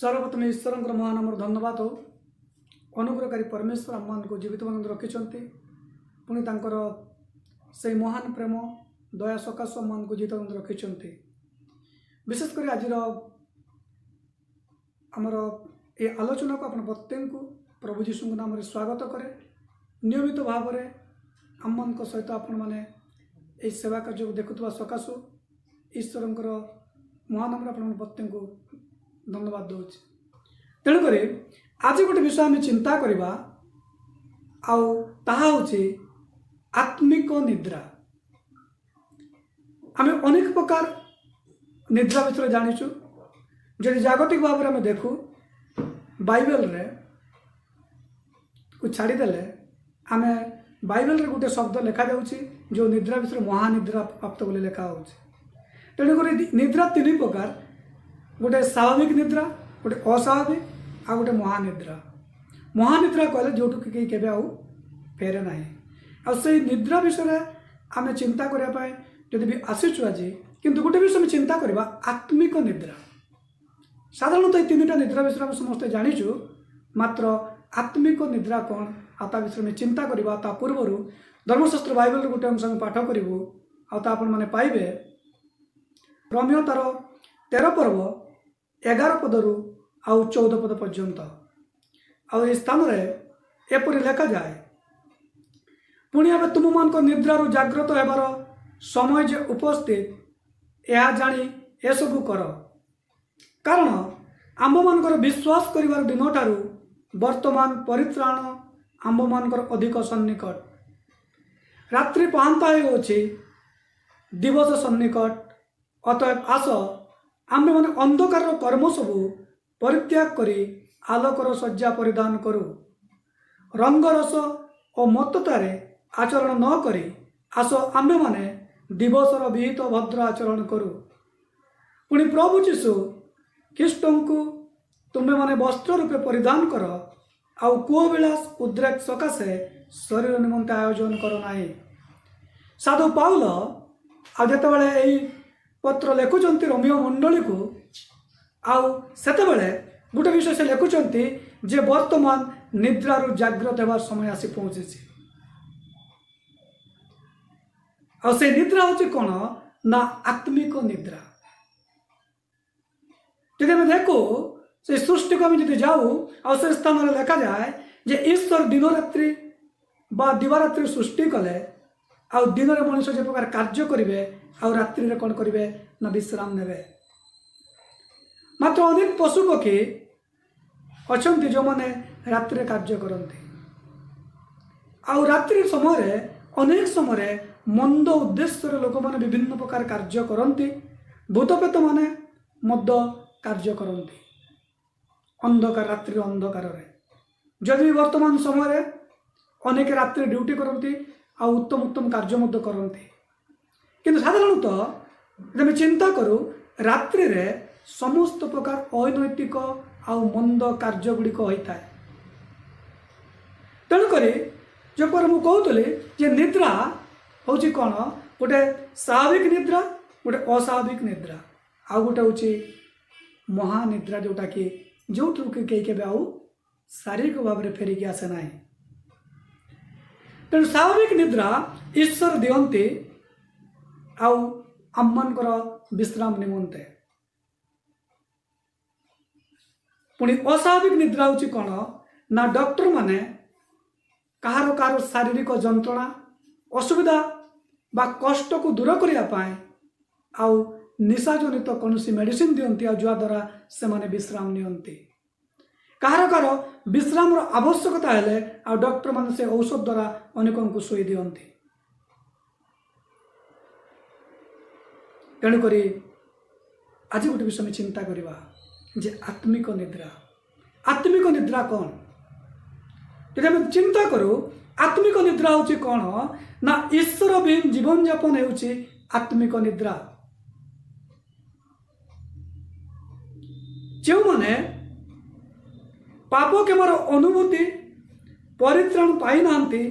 सर्वप्रथम ईश्वर महानाम धन्यवाद हो। अनुग्रहकारी परमेश्वर आम मान को जीवित बंद रखिंट पुणी तांकर से महान प्रेम दया सकाश मान को जीवित बंद रखिंट। विशेषकर आज आमर ये आलोचना को अपन प्रत्येक को प्रभु जीशु नाम रे स्वागत करे। नियमित भाव में आम मान सहित आपण मैंने ये सेवा कार्य को देखुवा सकाशु ईश्वर महानाम आपण प्रत्येक को धन्यवाद दूच। तेणुक आज गोटे विषय आम चिंता करवा आत्मिक निद्रा। आम अनेक प्रकार निद्रा विषय जाचु। जदि जागतिक भाव में आम देखू बाइबल रे को छाड़देले आम बाइबल रे गोटे शब्द लिखा जाउछि जो निद्रा विषय महानिद्रा प्राप्त बोली लिखा होछि। तेणुक निद्रा तीन प्रकार, गोटे स्वाभाविक निद्रा, गोटे अस्वाभाविक आ गोटे महानिद्रा। महानिद्रा कहले जो कहीं केबे आउ फेरे ना आ से निद्रा विषय आम चिंता करने जदि भी आसीचु आज, किंतु गोटे विषय चिंता करवा आत्मिक निद्रा। साधारणतः तीन निद्रा विषय आम समस्त जाचु, मात्र आत्मिक निद्रा कौन आता विषय में चिंता करवा। ता पूर्व धर्मशास्त्र बाइबल गोटे अंश में पाठ करूँ आपण मैंने पाइबे रोमियो तार 13 पर्व 11 पदरु आउ 14 पद पर्यंत। आ स्थान रे एपरि लेखा जाए, पुणी एवं तुम मान निद्रारु जाग्रत होबार समय जे उपस्थित यह जानी ए सबू कर, कारण आम मानकर विश्वास करिवार दिन ठारू वर्तमान परित्राण आम मानकर अधिक सन्निकट। रात्रि पांता होछि दिवस सन्निकट। अतएव आस आमे माने अंधकार कर्म सबू परित्याग करी आलोकर सज्जा परिधान करू। रंगरस और मततारे आचरण न करी आस आमे माने दिवसर विहित भद्र आचरण करू। पुणी प्रभु जीशु ख्रीष्ट को तुम्हें माने वस्त्र रूपे परिधान कर आउ कुविलास उद्रेक सकाशे शरीर निमंते आयोजन कर नाही। साधु पाउल आते पत्र लिखुंट रोमियो मंडली को आते गोटे विषय से लिखुंट जे वर्तमान निद्रारु जाग्रत होवार समय आसी पहुंची। से निद्रा हूँ कौन ना आत्मिक निद्रा। जब आम देखू से सृष्टि को आम जब जाऊ आ से स्थान में लिखा जाए जे ईश्वर दिन रात्रि बा दिवारात्रि सृष्टि कले आ दिन में मनुष्य जो प्रकार कार्य करेंगे आ रात्रि में कौन करेंगे ना विश्राम ने। मात्र अनेक पशु पक्षी अच्छा जो मैंने रात्रि कार्य करते आ रात्रि समय अनेक समय मंद उद्देश्य लोक मैंने विभिन्न प्रकार कार्य करती। भूतपेत माने मद कार्य करती अंधकार रात्रि अंधकार जदि वर्तमान समय अनेक रात्रि ड्यूटी करती आ उत्तम उत्तम कार्य मध्य करती। किंतु साधारणतः जब चिंता करूँ रात्रि रे समस्त प्रकार अनैतिक आउ मंद कार्य गुड़िक होता है। तेणुक जो पर मुझे कहूली जे निद्रा हूँ कौन गोटे स्वाभाविक निद्रा, गोटे अस्वाभाविक निद्रा, आ गोटे हूँ महानिद्रा जोटा कि जो कहीं के आउ शारीरिक भाव में फेरिकी आसे ना। तेणु स्वाभाविक निद्रा ईश्वर दियंती आम मानकर विश्राम निमंते। पुणी अस्वाभाविक निद्रा हूँ कौन ना डॉक्टर माने कहार कहार शारीरिक जंत्रणा असुविधा बा कष्ट को दूर करने आउ निशा जनित कौन मेडिसिन दियंती जा द्वारा से माने विश्राम नियंती। कहार कहार विश्राम आवश्यकता हेले आ डॉक्टर माने से औषध द्वारा अनेक को शोई दियंती। तेणुक आज गोटे विषय में चिंता करवा जे आत्मिक निद्रा। आत्मिक निद्रा कौन जब आम चिंता करूँ आत्मिक निद्रा हूँ कौन ना ईश्वर विहीन जीवन यापन होउछि आत्मिक निद्रा। जो माने पाप केमर अनुभूति परित्राण पाई नांती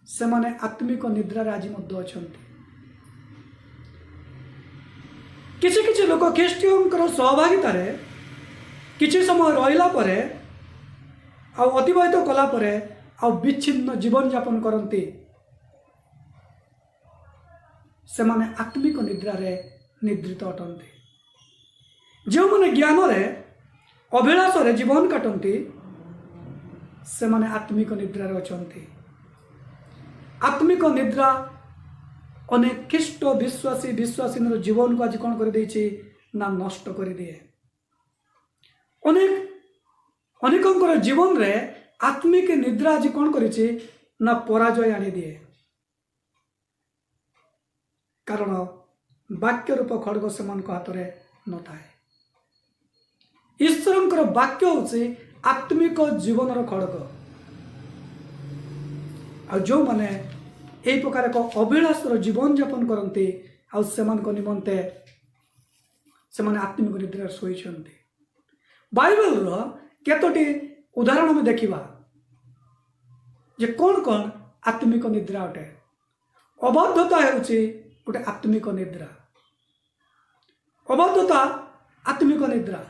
से माने आत्मिक निद्रा आज मध्य अछंती। किसी किसी लोक ख्रीष्टियन सहभागितार किछि समय रहिला परे आ अतिबाहित कला परे आ विच्छिन्न जीवन यापन करती से माने आत्मिक निद्रा रे निद्रित अटंती। जो माने ज्ञान रे अभिलाष रे जीवन काटंती से माने आत्मिक निद्रा रे अछंती। आत्मिक निद्रा अनेक ख्रीष्ट विश्वासी विश्वासी जीवन को आज कौन कर देछि ना नष्ट कर दिए। अनेक जीवन रे आत्मिक निद्रा आज कौन करिछि ना पराजय आनी दिए। कारण वाक्य रूप खड़ग से हाथ में न थाए। ईश्वर वाक्य हूँ आत्मिक जीवन खड़ग। आ जो माने यही प्रकार एक अभिलाषर जीवन यापन करते निमंते से आत्मिक निद्रा शोइछन्ति। बाइबल रो केतोटी उदाहरण में देखिबा जे कौन कौन आत्मिक निद्रा अटे। अबाध्यता हेउछि गोटे आत्मिक निद्रा। अबाध्यता आत्मिक निद्रा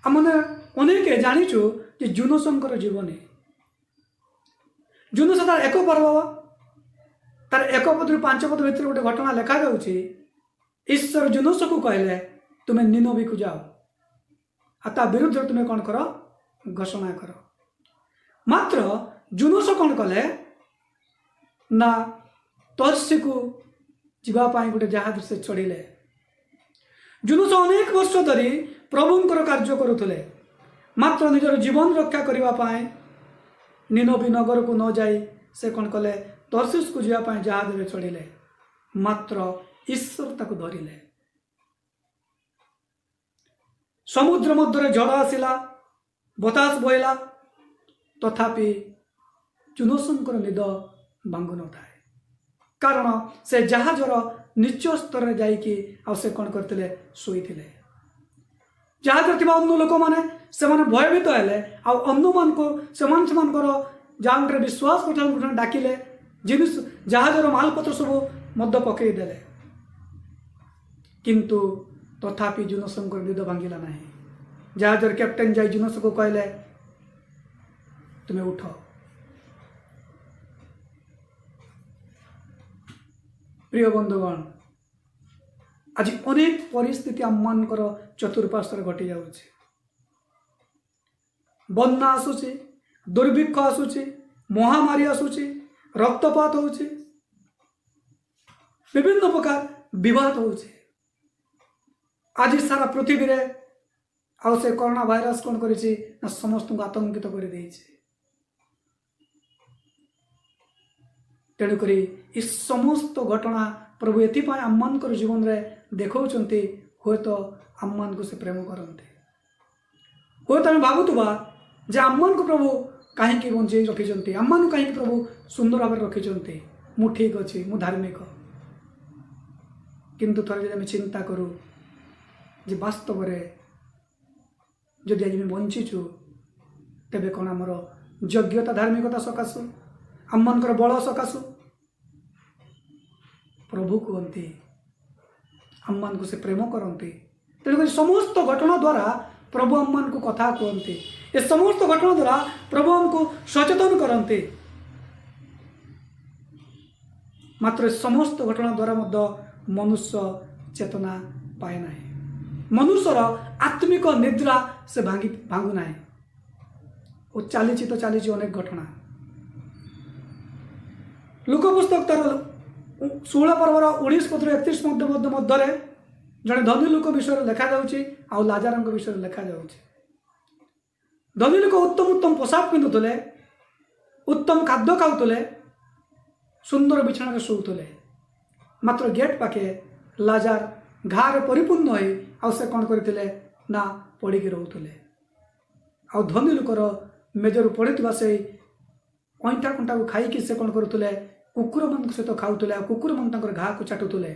आमने अनेक जानिछु जे जुनसंकर जीवनी जुनस तार एक पर्व तार एक पद 5 पद भीतर गोटे घटना लिखा जाउछि। ईश्वर जुनस को कहले तुम्हें निनवी को जाओ आ विरुद्ध तुम्हें कौन कर घोषणा कर। मात्र जुनस कौन कले ना तर्सी को जीवाई गोटे जहाज से चढ़िले। जुनस अनेक वर्ष धरी प्रभुंकर कार्य करुले मात्र निजर जीवन रक्षा करने निनवी नगर को न जाई से कौन कले तर्सीस को जीवाई जहाज में चढ़िले। मात्र ईश्वर ताको धरिले। समुद्र मध्य झड़ आसला बतास बहला तथापि जुनसंकर निद भांगु न थाए। कारण से जहाजर नीच स्तर में जाइकी से कौन करते शोईथिले। जहाज अन्य लोक मैंने भयभीत हेले अन्य मान को जहाज विश्वास कर डाकिले जिनिस जहाजर मालपत्र सब मध्य पकईदे किंतु तथापि जुनसंकर निद भांगिला नहीं। जहाजर कैप्टेन जाई जुनस को कहले तुम्हें उठ। प्रिय बंधुगण आज अनेक परिस्थिति आममानकर चतुर्पार्श्वर घटी जाउछि। बन्या आसुछि, दुर्भिक्ष आसुछि, महामारी आसुछि, रक्तपात होउछि, विभिन्न प्रकार विवाद होउछि। आज सारा पृथ्वी रे आउ से कोरोना भाइरस कौन करिछि ना समस्त को आतंकित कर देछि। तेणुकरी इस समस्त घटना प्रभु एथिपाई आममानकर जीवन रे देखौचंती। हुए तो आममान को से प्रेम करते हुए तो आम भावुवा जे आममान को प्रभु कहीं बंचे रखी आममान कहीं प्रभु सुंदर भाव रखी मु ठीक अच्छी मु धार्मिक। किंतु थोड़े जब चिंता करूँ जे वास्तव जदि आज बंचीचु तेबे कौन आमर योग्यता धार्मिकता सकाशु आममानकर बल सकाशु प्रभु कहते आममान को से प्रेम करते। तेणुक समस्त घटना द्वारा प्रभु आममान को कथा कहते। ये समस्त घटना द्वारा प्रभु हमको सचेतन करते। मात्र समस्त घटना द्वारा मनुष्य चेतना पाए ना। मनुष्यर आत्मिक निद्रा से भांगु ना। वो चली तो चली अनेक घटना। लुक पुस्तक तार 16 पर्वर 19 पत्र 31 मध्य जड़े धनी लोक विषय लिखा जाउछि आ लाजार विषय लिखा जाउछि। धनी लोक उत्तम उत्तम पोशाक पिंधुले, उत्तम खाद्य खाऊले, सुंदर बिछाण शोले। मात्र गेट पाखे लाजार घारे परिपूर्ण हो से कौन करते ना पड़ी रोते। आ धनी लोकर मेजर पड़ता से अंटा कंटा को खाई से कौन करुले कुकुर मान सहित खाऊले। कुकुर मान घा को चाटुले।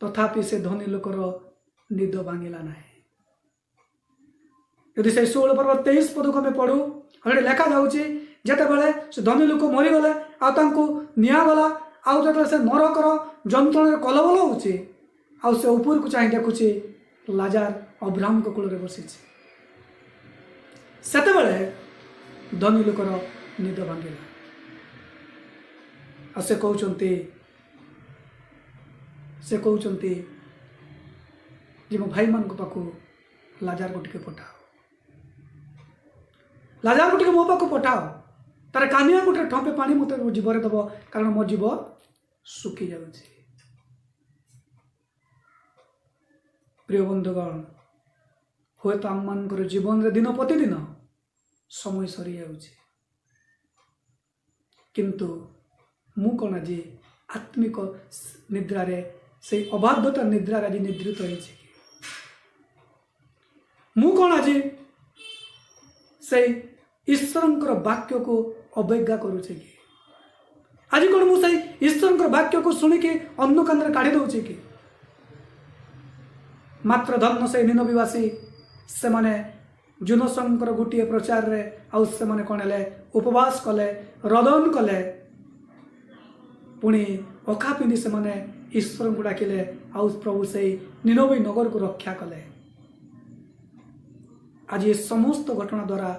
तथापि से धनी लोकर निद भांगिला ना। यदि से 16 पर्व 23 पद को आम पढ़ू हमें लिखा जाऊँगी जिते बड़े से धनी लोक मरीगले निगला आउ से नरकर जंत्रण कलबल हो से ऊपर को चाह देखुची लाजार अब्राहम को कूल बसी सेतेबेले धनी लोकर निद भांगिला आ से कहते जे मो भाई मान पाखु लाजार को टिके पठाओ लाजार को टिके मो पाखु पठाओ तार कानिया गोटे ठंपे पानी मत जीवन दब कारण मो जीव सुखी जाऊँगी। प्रिय बंधुगण हे तो आम मान जीवन रे दिन प्रतिदिन समय सरी जाऊँगी किंतु मु कौन आज आत्मिक निद्रार से अबाध्यता निद्रार आज निद्रित होइछि मु कौन आज से ईश्वर वाक्य को अवज्ञा करुचे कि आज कौन मुझे ईश्वर वाक्य को शुणिकी अन्न कांदे काढ़ी दौचे कि मात्र धन से निनबीवासी से माने जुनसंकर गोटे प्रचार रे आउ से माने कौन है उपवास कले रदन कले पुणी अखा पिंधि से माने ईश्वर को डाकिले आउ प्रभु से निनबी नगर को रक्षा कले। आज ये समस्त घटना द्वारा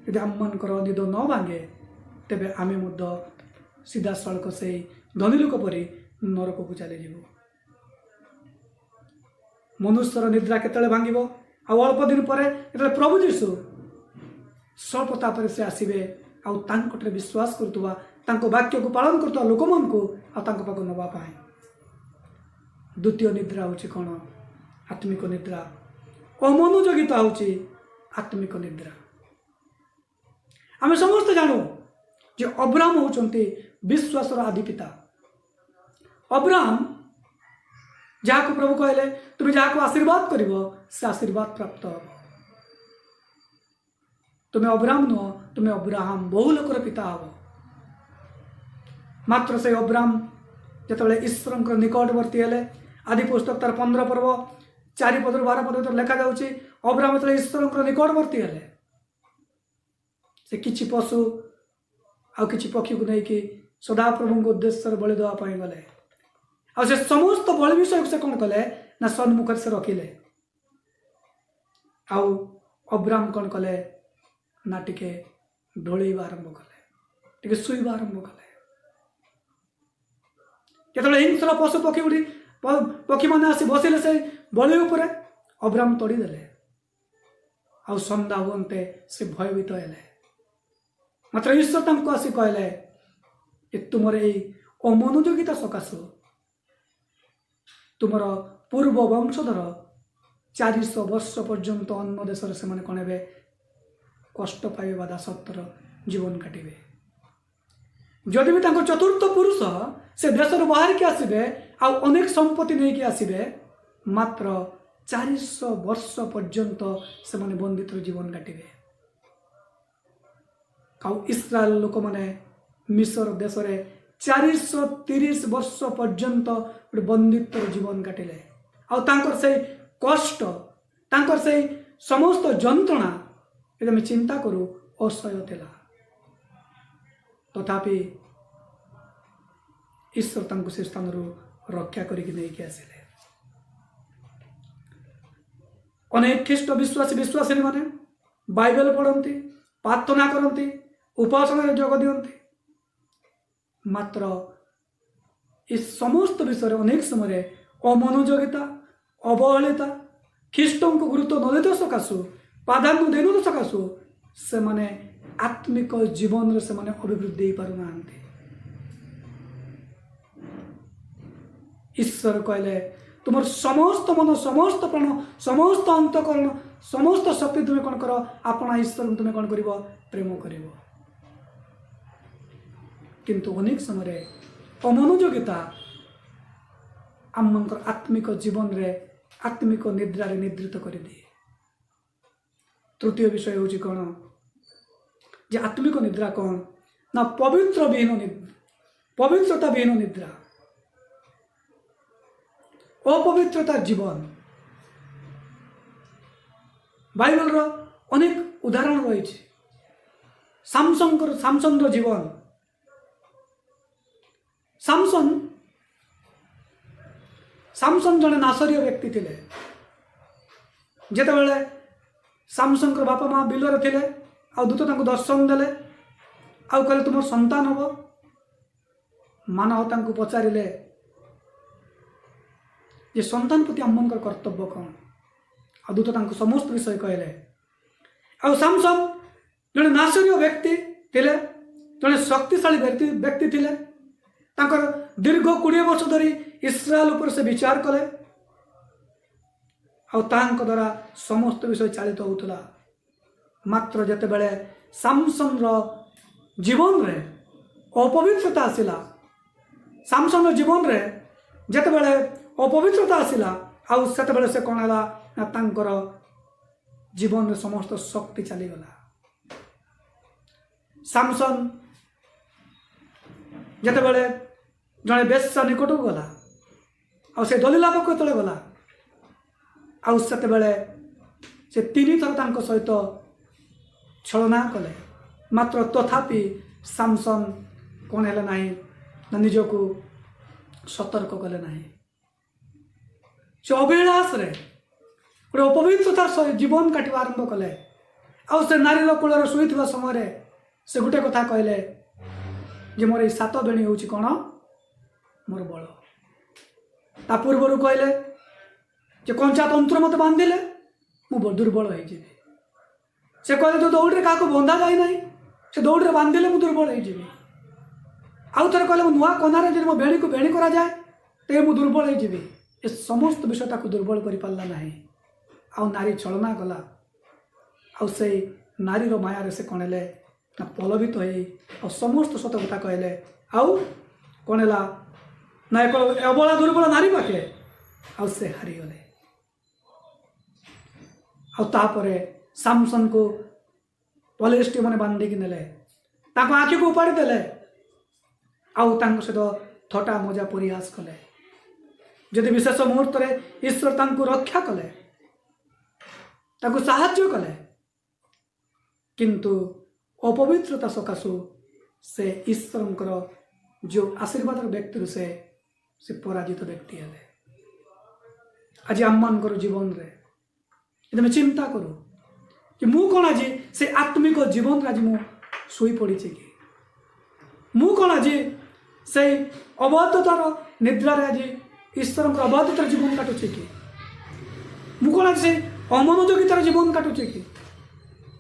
यदि आम मानकर निद न भांगे तेबे आमे मुद्द सीधा सड़क से धनी लोक परी नरक को चली जीव। मनुष्यर निद्रा केतले भांगिबो आ अल्प दिन पर जेतले प्रभु जीशु स्वल्पता पर से आसीबे आउ तांकटरे विश्वास करतुवा तांको वाक्य को पालन करतुवा लोक मन को आ तांको पाको नबा पाए। द्वितीय निद्रा होची कोन आत्मिक निद्रा अमनोयोगिता होची आत्मिक निद्रा। आम समस्त जानू जे अब्राहम होचंती विश्वासर आदि पिता। अब्राहम जहाँ को प्रभु कहले तुम जहाँ को आशीर्वाद कर से आशीर्वाद प्राप्त हो। तुम्हें अब्राहम नुह तुम्हें अब्राहम बहु लोकर पिता हो। मात्र से अब्राहम जिते ईश्वर निकटवर्ती हेले आदि पुस्तक तार 15 पर्व 4 पद 12 पद लिखा जाऊँगी अब्राहम जो ईश्वर निकटवर्ती हेले से किछि पशु आउ किछि पक्षी को लेकिन सदाप्रभु को उद्देश्य बलि देवाई गले आ से समस्त बलि विषय से कौन कले ना सन्मुख से रखिले आउ अब्राहम कौन कले ना टिके ढोलैबा आरंभ कले टिके शुइबा आरंभ कले। केतले हिंस्र पशु पक्षी उठी पक्षी मैंने आसी बसिले से बलि उपरे अब्राहम तोड़ी देले आउ संध्या हुंते से भयभीत हेले। मात्र ईश्वर तांको आसी कहले तुमर यही अमनोयोगिता सकाशु तुमर पूर्व वंशधर 400 वर्ष पर्यंत अन्य देश से मैंने कौन हे कष्ट पाइबे बा दासत्वर जीवन काटिबे। जदि भी तांको चतुर्थ पुरुष से देश बाहर के आसबे आउ अनेक संपत्ति नहीं के आसबे मात्र 400 वर्ष पर्यंत से मैंने बंदित जीवन काटिबे। आउ इस्राएल लोक मैंने मिस्र देश रे 430 वर्ष पर्यंत बंदित्व जीवन काटिले आउ तांकर से कष्ट तांकर से समस्त जंत्रणा यदि आम चिंता करूँ असह्य थिला तथापि ईश्वर तांको से स्थान रक्षा करके नहीं आसिले। अनेक ख्रीष्ट विश्वासी विश्वासिनी माने बाइबल पढ़ती प्रार्थना करती उपासना जोग दियंती मात्र इस समस्त विषय अनेक समय अमनोयोगिता अवहेलिता ख्रीष्टों को गुरुत्व न देते सकाशु प्राधान्य देन सकाशु से माने आत्मिक जीवन से माने अभिवृद्धि पारु नांती। ईश्वर कहले तुम समस्त मन समस्त प्राण समस्त अंतकरण समस्त शक्ति तुम्हें कौन कर आपना ईश्वर तुम्हें कौन कर प्रेम कर। किंतु अनेक समय अमनोयोगिता आम आत्मिक जीवन रे आत्मिक निद्रा रे निद्रित कर दिए। तृतीय विषय हूँ कौन जे आत्मिक निद्रा कौन ना पवित्र विहीन पवित्रता विहीन निद्रा अपवित्रता जीवन। बाइबल रो अनेक उदाहरण रही सामसन जीवन सामसन जड़े नासरीय व्यक्ति थे ଯେତେବେଳେ ସାମସନଙ୍କର ବାପା ମା ବିଲରେ ଥିଲେ ଆଉ ଦୂତ ତାଙ୍କୁ ଦର୍ଶନ ଦେଲେ ଆଉ କହିଲେ ତୁମର ସନ୍ତାନ ହେବ। ମାନବ ତାଙ୍କୁ ପଚାରିଲେ ଯେ ସନ୍ତାନ ପ୍ରତି ଆମମାନଙ୍କର କର୍ତ୍ତବ୍ୟ କ'ଣ? ଆଉ ଦୂତ ତାଙ୍କୁ ସମସ୍ତ ବିଷୟ କହିଲେ। ଆଉ ସାମସନ ଜଣେ ନାଶନୀୟ ବ୍ୟକ୍ତି ଥିଲେ, ଜଣେ ଶକ୍ତିଶାଳୀ ବ୍ୟକ୍ତି ଥିଲେ। ତାଙ୍କର ଦୀର୍ଘ 20 ବର୍ଷ ଧରି ଇସ୍ରାଏଲ ଉପରେ ସେ ବିଚାର କଲେ ଆଉ ତାଙ୍କ ଦ୍ୱାରା ସମସ୍ତ ବିଷୟ ଚାଳିତ ହେଉଥିଲା। ମାତ୍ର ଯେତେବେଳେ ସାମସନର ଜୀବନରେ ଅପବିତ୍ରତା ଆସିଲା, ସାମସନର ଜୀବନରେ ଯେତେବେଳେ ଅପବିତ୍ରତା ଆସିଲା ଆଉ ସେତେବେଳେ ସେ କ'ଣ ହେଲା ନା ତାଙ୍କର ଜୀବନରେ ସମସ୍ତ ଶକ୍ତି ଚାଲିଗଲା। ସାମସନ ଯେତେବେଳେ ଜଣେ ବେଶ୍ୟା ନିକଟକୁ ଗଲା ଆଉ ସେ ଦଲିଲା ପାଖକୁ ଯେତେବେଳେ ଗଲା ଆଉ ସେତେବେଳେ ସେ 3 ଥର ତାଙ୍କ ସହିତ ଛଳନା କଲେ। ମାତ୍ର ତଥାପି ସାମସନ କ'ଣ ହେଲେ ନାହିଁ ନା ନିଜକୁ ସତର୍କ କଲେ ନାହିଁ। ସେ ଅଭିଳାଷରେ ଗୋଟେ ଅପବିତ୍ରତାର ସହ ଜୀବନ କାଟିବା ଆରମ୍ଭ କଲେ। ଆଉ ସେ ନାରୀର କୋଳରେ ଶୋଇଥିବା ସମୟରେ ସେ ଗୋଟେ କଥା କହିଲେ ଯେ ମୋର ଏଇ 7 ବେଣୀ ହେଉଛି କ'ଣ? ମୋର ବଳ। ତା ପୂର୍ବରୁ କହିଲେ ଯେ କଞ୍ଚା ତନ୍ତ୍ର ମୋତେ ବାନ୍ଧିଲେ ମୁଁ ଦୁର୍ବଳ ହେଇଯିବି। ସେ କହିଲେ ଯେଉଁ ଦୌଡ଼ିରେ କାହାକୁ ବନ୍ଧା ଯାଇନାହିଁ ସେ ଦୌଡ଼ିରେ ବାନ୍ଧିଲେ ମୁଁ ଦୁର୍ବଳ ହେଇଯିବି। ଆଉ ଥରେ କହିଲେ ମୁଁ ନୂଆ କନାରେ ଯଦି ମୋ ବେଣୀକୁ ବେଣୀ କରାଯାଏ ତେବେ ମୁଁ ଦୁର୍ବଳ ହେଇଯିବି। ଏ ସମସ୍ତ ବିଷୟ ତାକୁ ଦୁର୍ବଳ କରିପାରିଲା ନାହିଁ। ଆଉ ନାରୀ ଛଳନା କଲା ଆଉ ସେଇ ନାରୀର ମାୟାରେ ସେ କ'ଣ ହେଲେ ନା ପଲବିତ ହେଇ ଆଉ ସମସ୍ତ ସତ କଥା କହିଲେ। ଆଉ କ'ଣ ହେଲା ନା ଏକ ଅବଳା ଦୁର୍ବଳ ନାରୀ ପାଖେ ଆଉ ସେ ହାରିଗଲେ। ଆଉ ତାପରେ ସାମସନକୁ ପୋଲିସମାନେ ବାନ୍ଧିକି ନେଲେ, ତାଙ୍କ ଆଖିକୁ ଉପାଡ଼ି ଦେଲେ ଆଉ ତାଙ୍କ ସହିତ ଥଟା ମଜା ପରିହାସ କଲେ। ଯଦି ବିଶେଷ ମୁହୂର୍ତ୍ତରେ ଈଶ୍ୱର ତାଙ୍କୁ ରକ୍ଷା କଲେ, ତାଙ୍କୁ ସାହାଯ୍ୟ କଲେ, କିନ୍ତୁ ଅପବିତ୍ରତା ସକାଶୁ ସେ ଈଶ୍ୱରଙ୍କର ଯେଉଁ ଆଶୀର୍ବାଦର ବ୍ୟକ୍ତିରୁ ସେ ପରାଜିତ ବ୍ୟକ୍ତି ହେଲେ। ଆଜି ଆମମାନଙ୍କର ଜୀବନରେ ଯଦି ଆମେ ଚିନ୍ତା କରୁ କି ମୁଁ କ'ଣ ଆଜି ସେ ଆତ୍ମିକ ଜୀବନରେ ଆଜି ମୁଁ ଶୋଇପଡ଼ିଛି କି? ମୁଁ କ'ଣ ଆଜି ସେଇ ଅବାଧ୍ୟତାର ନିଦ୍ରାରେ ଆଜି ଈଶ୍ୱରଙ୍କର ଅବାଧ୍ୟତାର ଜୀବନ କାଟୁଛି କି? ମୁଁ କ'ଣ ଆଜି ସେଇ ଅମନୋଯୋଗିତାର ଜୀବନ କାଟୁଛି କି?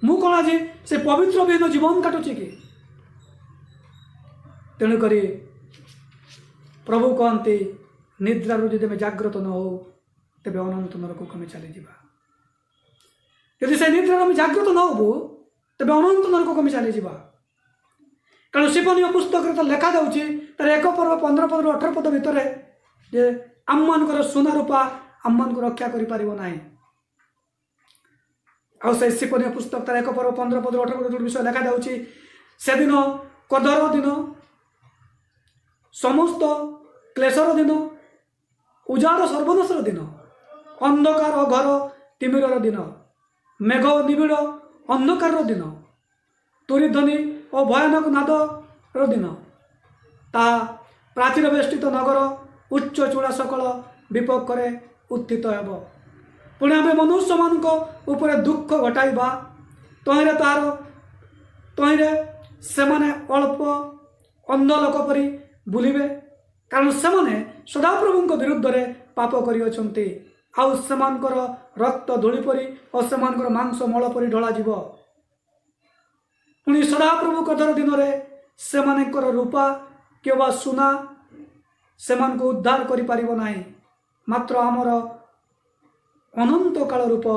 ମୁଁ କ'ଣ ଆଜି ସେ ପବିତ୍ର ବିହୀନ ଜୀବନ କାଟୁଛି କି? ତେଣୁକରି ପ୍ରଭୁ କହନ୍ତି ନିଦ୍ରାରୁ ଯଦି ଆମେ ଜାଗ୍ରତ ନ ହଉ ତେବେ ଅନନ୍ତ ନରକକୁ ଆମେ ଚାଲିଯିବା। ଯଦି ସେ ନିଦ୍ରାରୁ ଆମେ ଜାଗ୍ରତ ନ ହେବୁ ତେବେ ଅନନ୍ତ ନରକକୁ ଆମେ ଚାଲିଯିବା। କାରଣ ଶିବନୀୟ ପୁସ୍ତକରେ ତ ଲେଖାଯାଉଛି ତାର 1 ପର୍ବ 15 ପଦରୁ 18 ପଦ ଭିତରେ ଯେ ଆମମାନଙ୍କର ସୁନା ରୂପା ଆମମାନଙ୍କୁ ରକ୍ଷା କରିପାରିବ ନାହିଁ। ଆଉ ସେଇ ଶିବନୀୟ ପୁସ୍ତକ ତାର 1 ପର୍ବ 15 ପଦରୁ 18 ପଦ ବିଷୟ ଲେଖାଯାଉଛି ସେଦିନ କଦର ଦିନ, ସମସ୍ତ କ୍ଲେଶର ଦିନ, ଉଜାଡ଼ ସର୍ବନାଶର ଦିନ, ଅନ୍ଧକାର ଘର ତିମିରର ଦିନ, ମେଘ ନିବିଡ଼ ଅନ୍ଧକାରର ଦିନ, ତୁରିଧ୍ୱନି ଓ ଭୟାନକ ନାଦର ଦିନ, ତାହା ପ୍ରାଚୀର ବେଷ୍ଟିତ ନଗର ଉଚ୍ଚ ଚୂଡ଼ା ସକଳ ବିପକ୍ଷରେ ଉତ୍ଥିତ ହେବ। ପୁଣି ଆମେ ମନୁଷ୍ୟମାନଙ୍କ ଉପରେ ଦୁଃଖ ଘଟାଇବା, ତହିଁରେ ସେମାନେ ଅଳ୍ପ ଅନ୍ଧ ଲୋକ ପରି ବୁଲିବେ, କାରଣ ସେମାନେ ସଦାପ୍ରଭୁଙ୍କ ବିରୁଦ୍ଧରେ ପାପ କରିଅଛନ୍ତି। ଆଉ ସେମାନଙ୍କର ରକ୍ତ ଧୂଳି ପରି ଓ ସେମାନଙ୍କର ମାଂସ ମଳ ପରି ଢଳାଯିବ। ପୁଣି ସଦାପ୍ରଭୁ କଦର ଦିନରେ ସେମାନଙ୍କର ରୂପା କିମ୍ବା ସୁନା ସେମାନଙ୍କୁ ଉଦ୍ଧାର କରିପାରିବ ନାହିଁ। ମାତ୍ର ଆମର ଅନନ୍ତ କାଳ ରୂପ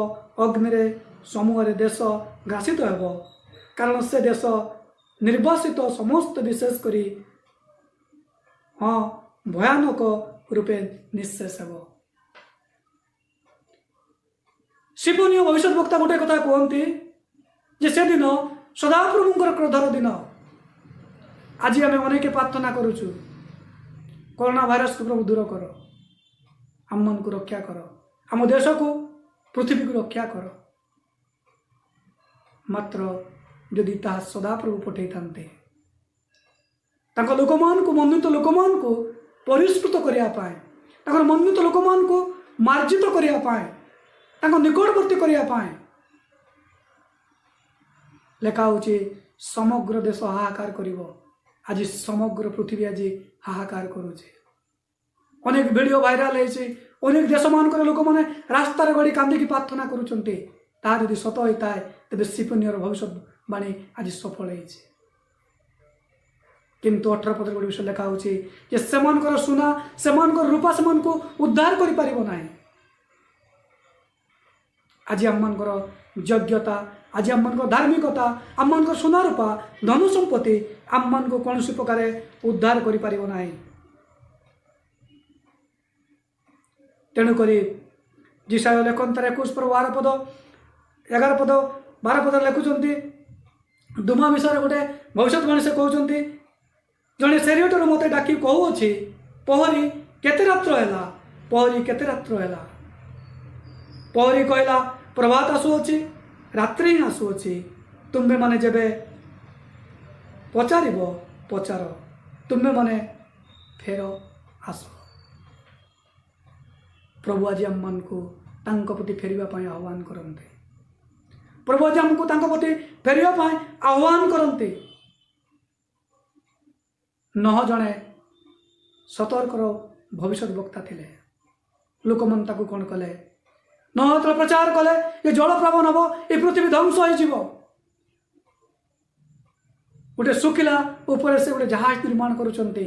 ଅଗ୍ନିରେ ସମୂହରେ ଦେଶ ଗ୍ରାସିତ ହେବ, କାରଣ ସେ ଦେଶ ନିର୍ବାସିତ ସମସ୍ତ ବିଶେଷ କରି ଭୟାନକ ରୂପେ ନିଃଶେଷ ହେବ। ଶିବନୀୟ ଭବିଷ୍ୟତ ବକ୍ତା ଗୋଟେ କଥା କୁହନ୍ତି ଯେ ସେଦିନ ସଦାପ୍ରଭୁଙ୍କର କ୍ରୋଧର ଦିନ। ଆଜି ଆମେ ଅନେକ ପ୍ରାର୍ଥନା କରୁଛୁ କରୋନା ଭାଇରସକୁ ପ୍ରଭୁ ଦୂର କର, ଆମମାନଙ୍କୁ ରକ୍ଷା କର, ଆମ ଦେଶକୁ ପୃଥିବୀକୁ ରକ୍ଷା କର। ମାତ୍ର ଯଦି ତାହା ସଦାପ୍ରଭୁ ପଠାଇଥାନ୍ତେ ତାଙ୍କ ଲୋକମାନଙ୍କୁ, ମନୋନୀତ ଲୋକମାନଙ୍କୁ ପରିଷ୍କୃତ କରିବା ପାଇଁ, ତାଙ୍କର ମନୋନୀତ ଲୋକମାନଙ୍କୁ ମାର୍ଜିତ କରିବା ପାଇଁ, निकटवर्ती करने लेखा होची समग्र देश हाहाकार करिवो। आज समग्र पृथ्वी आज हाहाकार करुचे। अनेक वीडियो भाइराल होइছে। अनेक देश मानकर लोक मैंने रास्तार गड़ी कांदिकी प्रार्थना करुचंती। ताहा यदि सत होता है तेज सिपनियर भविष्यवाणी आज सफल होइছে। किंतु 18 पद गोटे विषय लिखा होची जे सेमानकर सुना सेमानकर रूपा सेमानको उद्धार करि परिबो नाही। आज आममानकर योग्यता आज आममानकर धार्मिकता आममानकर सुना रूपा धन संपत्ति आममानको कौनसी प्रकार उद्धार करि परिबो नाही। तेणुक जिसाय लेखन 21 पर 12 पद 11 पद 12 पद लिखुंट दुमा विषय गोटे भविष्यवाणी से कहते जड़े सेरियटर मत डाक कहुच्छी पहरी केते रात्र है पहरी केते रात्र है पहरी कहला प्रभात आसुअछि रात्रि ही आसुअछि तुम्हें माने जेबे पचार पचार तुम्हें माने फेर आस। प्रभु आज आम मान को प्रति फेरवा आह्वान करते। प्रभु आज आमको प्रति फेरवा आह्वान करते। 9 जने सतर्कर भविष्य वक्ता थे। लोक मन ताकू कौन कले 9 तो प्रचार कले ये जलप्लावन हम ये पृथ्वी ध्वंस हो गोटे सुखिला ऊपर से गोटे जहाज निर्माण करुचंती।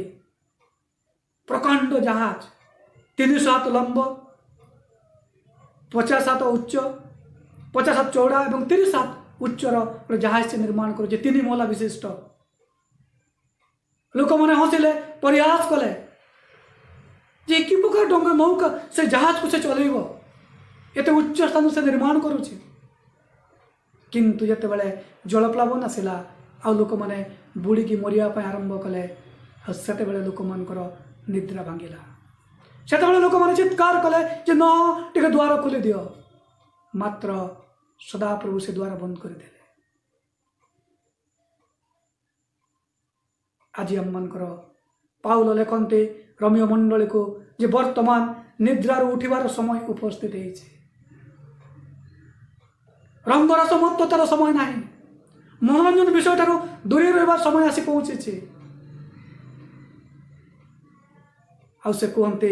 प्रकांड जहाज 300 हाथ लंब 50 हाथ उच्च 50 हाथ चौड़ा और 30 हाथ उच्चर गोटे जहाज से निर्माण कर 3 महला विशिष्ट। लोक मैंने हसिले प्रयास कले जे कि प्रकार डंगा नौका से जहाज को से चलेब एत उच्च स्थान से निर्माण करुचे। किंतु जिते बड़े जलप्लावन आसला आ लोक मैंने बुड़ीकी मरिया आरंभ कले से लोक मानकर निद्रा भांगिला। से लोक मैंने चित्कार कले जे न टे द्वार खोली दियो मात्र सदा प्रभु से द्वार बंद करदे। आज आम मानकर पाउल लेखन्ते रमियो मंडली को जे वर्तमान निद्रार उठिबार समय उपस्थित है। रंगर समत्वतार समय ना मनोरंजन विषय ठारू दूरी रहा समय आसी पहुंची। आ से कहते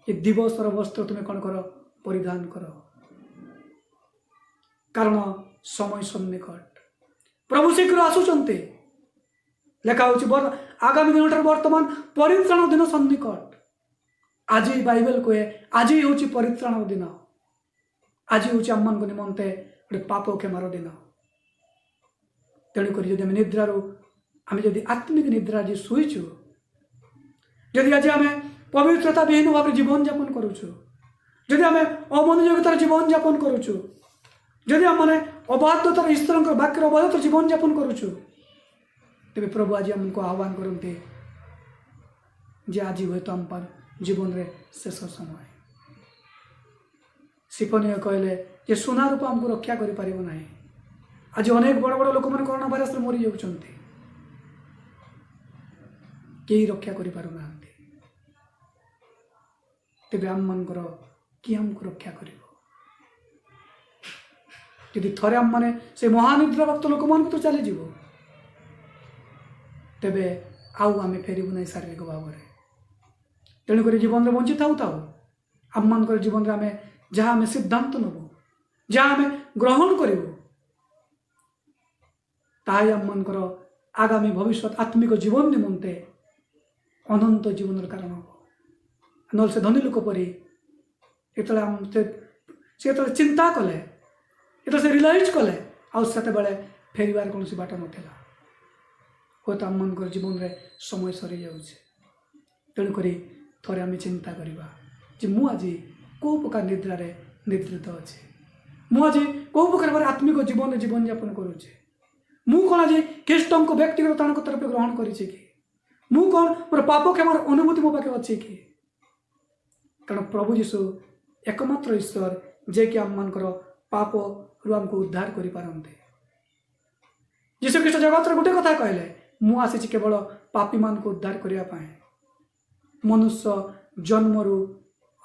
ये दिवसर वस्त्र तुम्हें कौन कर परिधान कर कारण समय सन्निकट प्रभु शीघ्र आसुचंते। लेखा हो आगामी दिन वर्तमान परित्राण दिन सन्निकट। आज ही बाइबल कहे आज ही हूँ परित्राण दिन। आज हूँ आम मान निमंते गोटे पाप क्षमार दिन। तेणुक जब निद्रारू आम जब आत्मिक निद्रा आज शुईचु जदि आज आम पवित्रता विहीन भाव जीवन यापन करुचु जदि आम अमनोयोगितार जीवन यापन करुचु जदि आम मैंने अबाध्यतार ईश्वर वाक्यर अबाध्यतार जीवन यापन करुचु तेरे प्रभु आज आमको आह्वान करते जे आज हुए तो आम जीवन रे शेष समय। सिपनीय कहले जे सुना रूप आमको रक्षा करि परिबो नाही। आज अनेक बड़ बड़ लोक मैंने कोरोना भाइरस मरी जाउछन्ते केही रक्षा करि पारु नाहंते। तेबे आम मानकर कि आमको रक्षा करिवो यदि थरे आम माने से महानिद्रा भक्त लोक मान तो चली जीवो तेबे आउ आम फेरबू ना शारीरिक भाव में। तेणुक जीवन में बंची थाऊ थाऊ आम मान जीवन में आम जहाँ आम सिद्धांत नबू जहाँ आम ग्रहण करूँ ताई आम मानकर आगामी भविष्य आत्मिक जीवन निमंते अनंत जीवन कारण हम न से धनी लोक परी ये आम से चिंता कले ये से रियलाइज कले आते फेरबार कौन बाट नाला हूँ आम मान जीवन में समय सरी जाऊे। तेणुक थे आम चिंता करवा मु आज कौ प्रकार निद्रा निद्रित अच्छे मुझे कौ प्रकार आत्मिक जीवन जीवन यापन करुचे मु कौन आज ख्रीष्ट को व्यक्तिगत तरफ ग्रहण करी मु कौन मोर पाप क्षमार अनुभूति मो पाखे अच्छी कि कारण प्रभु जीशु एकमात्र ईश्वर जे कि आम मानकर पाप रु आमको उद्धार करि पारंते। जीशु ख्रीष्ट जगत गोटे कथा कहले मु आसी केवल पापी मान को उद्धार करने मनुष्य जन्मरु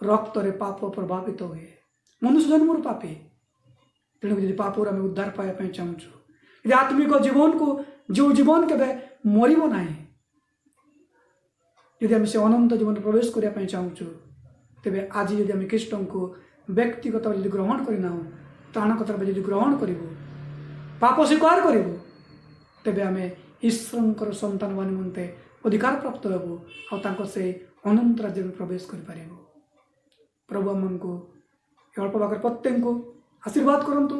रक्त रे पाप प्रभावित हुए मनुष्य जन्म पापी तेणुक जब पापर आम उद्धार पाइबा चाहूँ यदि आत्मिक जीवन को जो जीवन के मरब ना यदि आम से अनंत जीवन प्रवेश करने चाहूँ तेरे आज यदि आम ख्रीष्ट को व्यक्तिगत भाव ग्रहण करना त्राणकर्ता भाव जो ग्रहण करूँ पाप स्वीकार करूँ तेरे आम ईश्वर संतान मान निमंते अधिकार प्राप्त हेबू आ से अनंत राज्य में प्रवेश कर प्रभु आमको अल्प भाग प्रत्येक को आशीर्वाद करंतु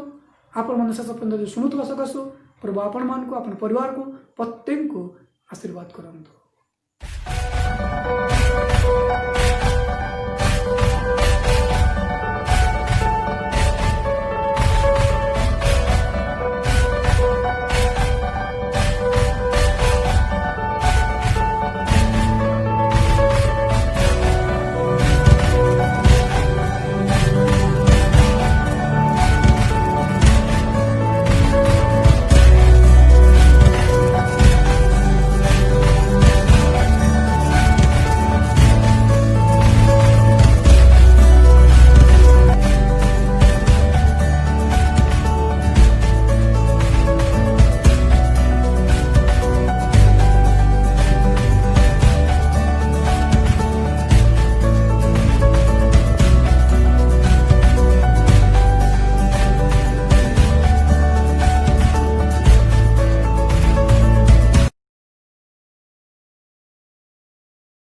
आपण मन शेष पर्यंत जो शुणुवा सकाशु प्रभु आपण मान को अपन परिवार को प्रत्येक को आशीर्वाद करंतु।